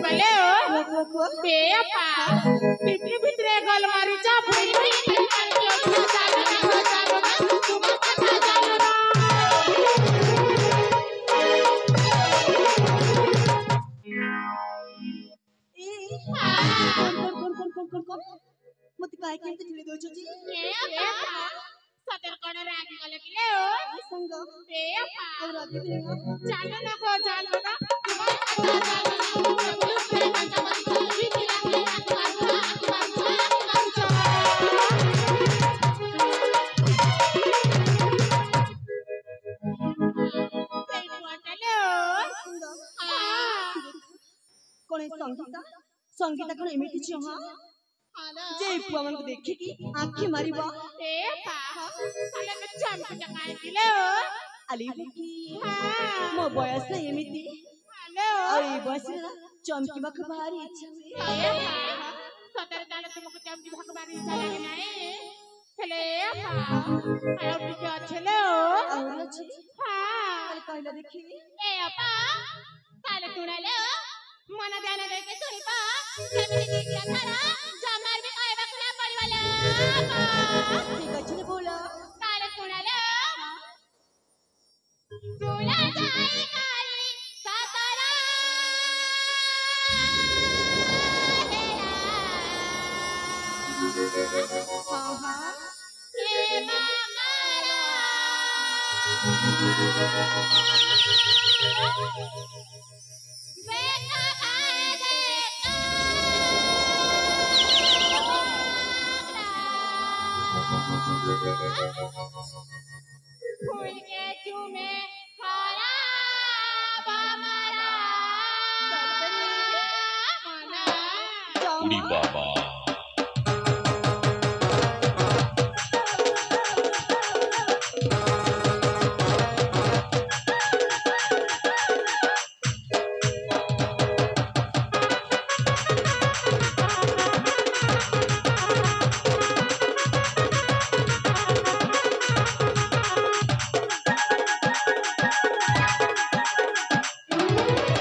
पले बे अपा टिपली भितरे गल मारी जा भई भई मत काय केंते ठेली दोचो जी ए अपा सदर कोण रागी गले किले ओ संग बे अपा और रागी भी नहीं चालो ना गो चालो ना कोण संगीता संगीता कोण एमिति छ हां जे पुआ मन को देखि की आंखी मारिबा ए पा साले के चमक जकाय दिले ओ अली की मो बयस एमिति हेलो और ई बयस चमकी बक भारी इच्छा ए पा सदर ताले तुमको चमकी भक भारी इच्छा लागे नाही हेले पा आयो टिके अछले ओ और अछि हां कहला देखि ए अपा ताले तुणाले ओ मन ध्यान दे के सुनिबा केमिति की तारा जमार भी कहबा कुना पड़िवाला ठीक अछि ने बोला ताले तुणाले तुला जाई काई सातारा हां हां ए मामारा बेटा आले फूल के चूमे खारा बामरा उड़ी बाबा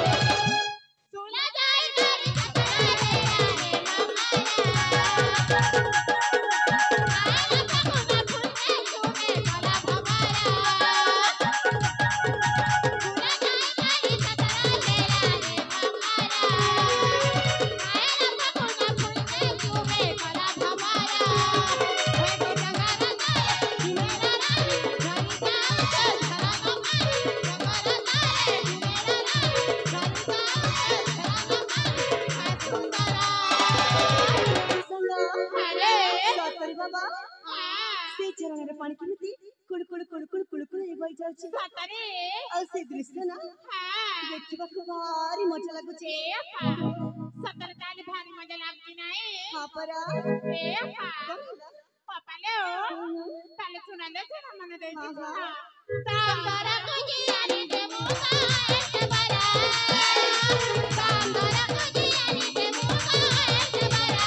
सुना जाई तारी सतरी बाबा से चरण रे पानी केमिति कुड़ कुड़ कुड़ कुड़ कुड़ कुड़ ए बई जाउ छी और से दृश्य ना देखिबा को भारी मजा लागु छी सतर ताली भारी मजा लागती नाही हां परा ए पापा ले ओ ताले सुना ले सुना मन दे दी तारा को जियानी दे मोका ए बरा तारा को जियानी दे मोका ए बरा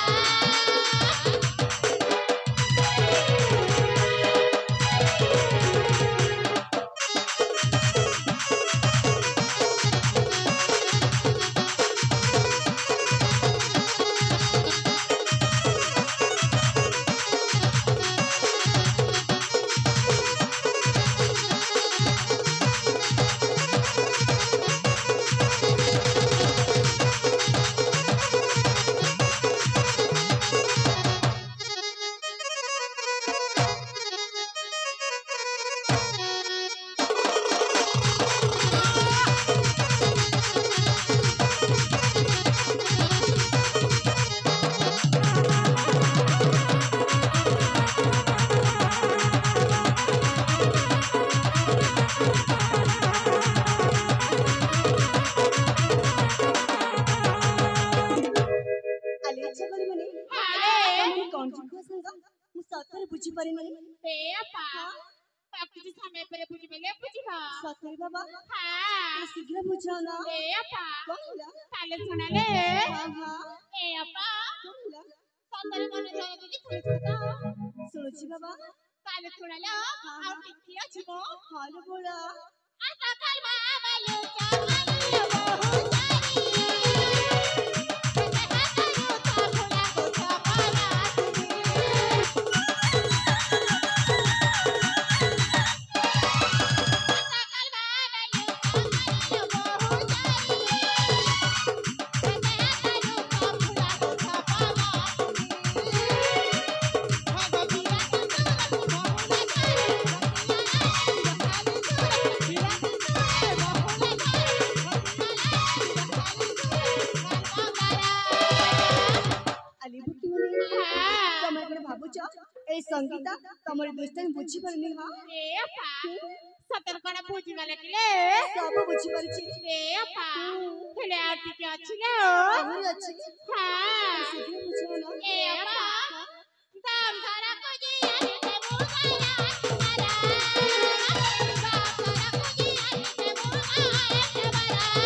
बुझी परिनी ए अपा पाकिजी समय पर बुझी बेले बुझीबा सतरी बाबा हां शीघ्र बुझाओ ना ए अपा कहला ताले सुनाले हां हां ए अपा कहला सतरे कोने जाने दिदी सुनछता सुनछि बाबा ताले सुनाले आ टिकी अछि मो हाल बोला आ सकल बाबा लुचा बहुत सारी ए संगीता तमरी दोस्तान बुझी परनी हां ए अपा सतर कणा पूजी वाले किले सब बुझी परची ए अपा हेले आटी के अछि ले हमर अछि हां सीधे बुझो ना ए अपा दाम धरा को जी आनी ते मुगाया तुम्हारा दाम धरा को जी आनी ते मुगाया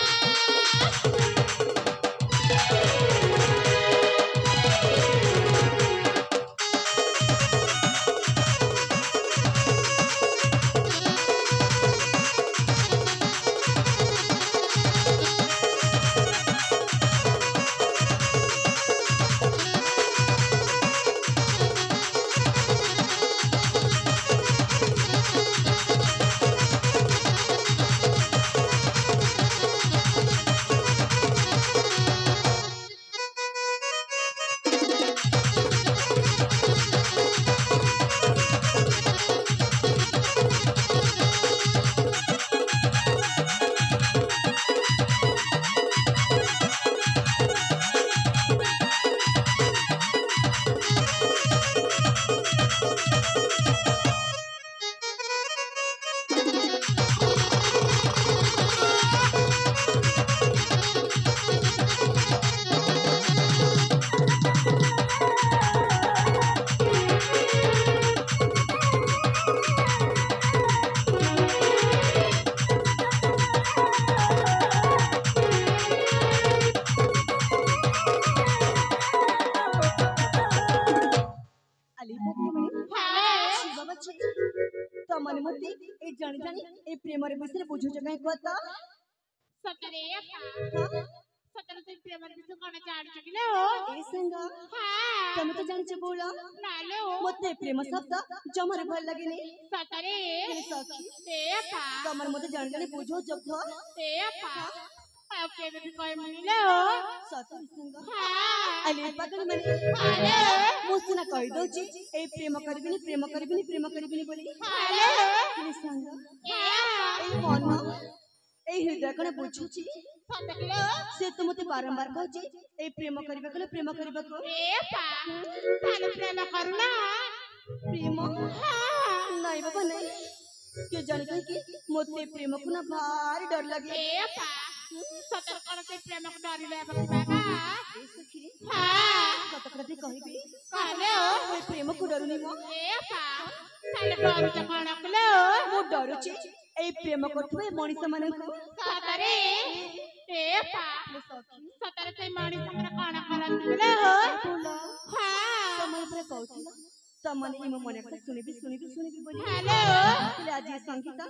अली भगवान हां शिव बच्चे तो मन मते ए जानी जानी ए प्रेम रे बिसरे बुझो जगह कहता सतरे अपा सतर से प्रेम बिसु कणा चाड चकिले हो ए संगा हां तमे तो जानि छ बोला नाले हो मते प्रेम शब्द जमर भल लगेनी सतरे ए सखी ए अपा तमर मते जानि जानि बुझो जब थो ए अपा ओके भी कोई मिले हो सखी संगा हां अली पकड़ मने हाले मुसना कहि दोची ए प्रेम करबिनी बोली हाले ए संगा ए ए मन ए हृदय कने बुझुची सतकिलो से तो मते बारंबार कहची ए प्रेम करबा को ए अपा ताले प्रेम करुना प्रेम हां नहीं बाबा नहीं के जाने कहीं कि मोते प्रेम को ना भारी डर लगे ए अपा सतर कणा प्रेम को डरी ले बाबा ए सखी हां कतकड़े कहबी हाले हो ओए प्रेम को डरुनी मो ए अपा ताले डरू त कणा कलो मो डरुची ए प्रेम करथुए मଣିଷ ମାନଙ୍କୁ सतरे ए अपा सखी सतर से माणी संग कणा करंदिले हो बोला हां तमन पर कहथिला तमन इमो मने को सुनिबी बोली हेलो हेले आज ये संगीता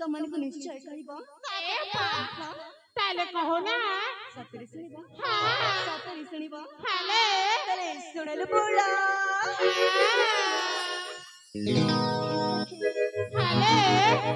तमन को निश्चय कहबो ए अपा ताले कहो ना सतरे सुनिबो हां सतरे सुनिबो हेलो तले सुनल बोला हां हेलो